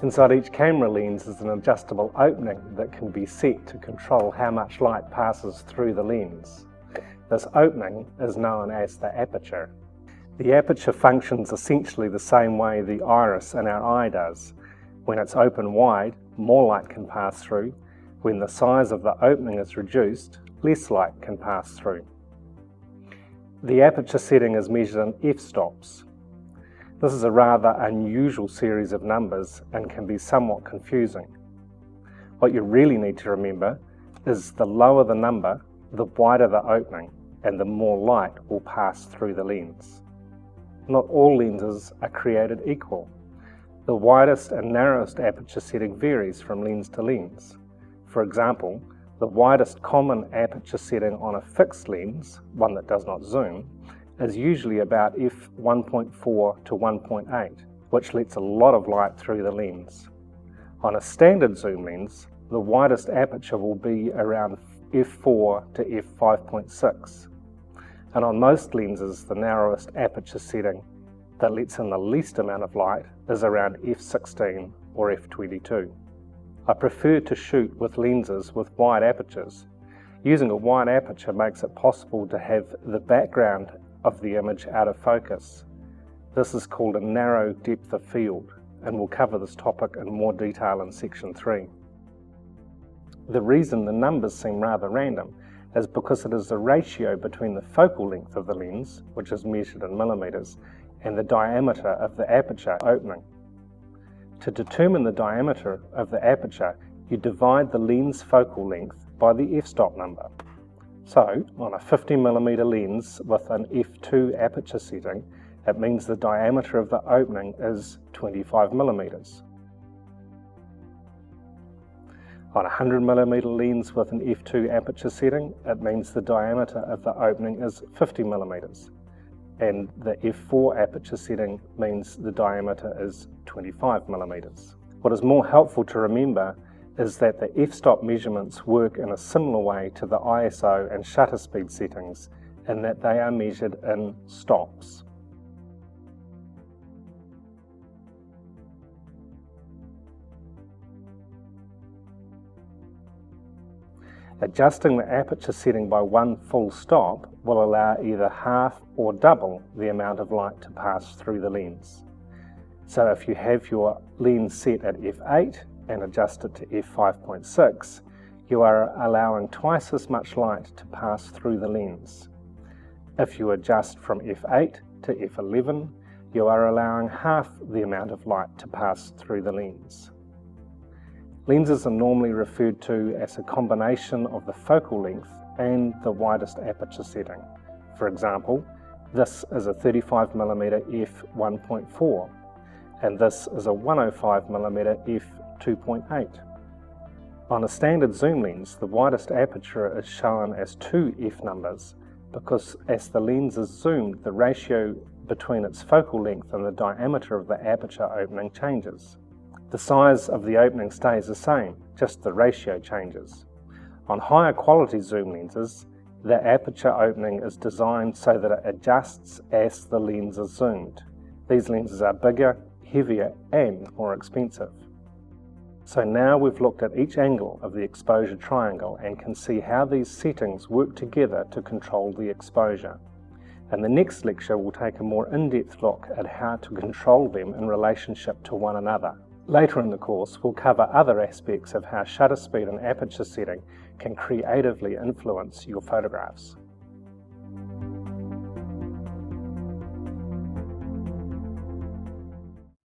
Inside each camera lens is an adjustable opening that can be set to control how much light passes through the lens. This opening is known as the aperture. The aperture functions essentially the same way the iris in our eye does. When it's open wide, more light can pass through. When the size of the opening is reduced, less light can pass through. The aperture setting is measured in f-stops. This is a rather unusual series of numbers and can be somewhat confusing. What you really need to remember is the lower the number, the wider the opening, and the more light will pass through the lens. Not all lenses are created equal. The widest and narrowest aperture setting varies from lens to lens. For example, the widest common aperture setting on a fixed lens, one that does not zoom, is usually about f1.4 to 1.8, which lets a lot of light through the lens. On a standard zoom lens, the widest aperture will be around f4 to f5.6, and on most lenses the narrowest aperture setting that lets in the least amount of light is around f16 or f22. I prefer to shoot with lenses with wide apertures. Using a wide aperture makes it possible to have the background of the image out of focus. This is called a narrow depth of field, and we'll cover this topic in more detail in section 3. The reason the numbers seem rather random is because it is the ratio between the focal length of the lens, which is measured in millimeters, and the diameter of the aperture opening. To determine the diameter of the aperture, you divide the lens focal length by the f-stop number. So, on a 50mm lens with an f2 aperture setting, it means the diameter of the opening is 25mm. On a 100mm lens with an f2 aperture setting, it means the diameter of the opening is 50mm. And the f4 aperture setting means the diameter is 25mm. What is more helpful to remember is that the f-stop measurements work in a similar way to the ISO and shutter speed settings in that they are measured in stops. Adjusting the aperture setting by one full stop will allow either half or double the amount of light to pass through the lens. So if you have your lens set at f8 and adjust it to f5.6, you are allowing twice as much light to pass through the lens. If you adjust from f8 to f11, you are allowing half the amount of light to pass through the lens. Lenses are normally referred to as a combination of the focal length and the widest aperture setting. For example, this is a 35mm f1.4 and this is a 105mm f2.8. On a standard zoom lens, the widest aperture is shown as two f numbers because as the lens is zoomed, the ratio between its focal length and the diameter of the aperture opening changes. The size of the opening stays the same, just the ratio changes. On higher quality zoom lenses, the aperture opening is designed so that it adjusts as the lens is zoomed. These lenses are bigger, heavier and more expensive. So now we've looked at each angle of the exposure triangle and can see how these settings work together to control the exposure. In the next lecture we'll take a more in-depth look at how to control them in relationship to one another. Later in the course we'll cover other aspects of how shutter speed and aperture setting can creatively influence your photographs.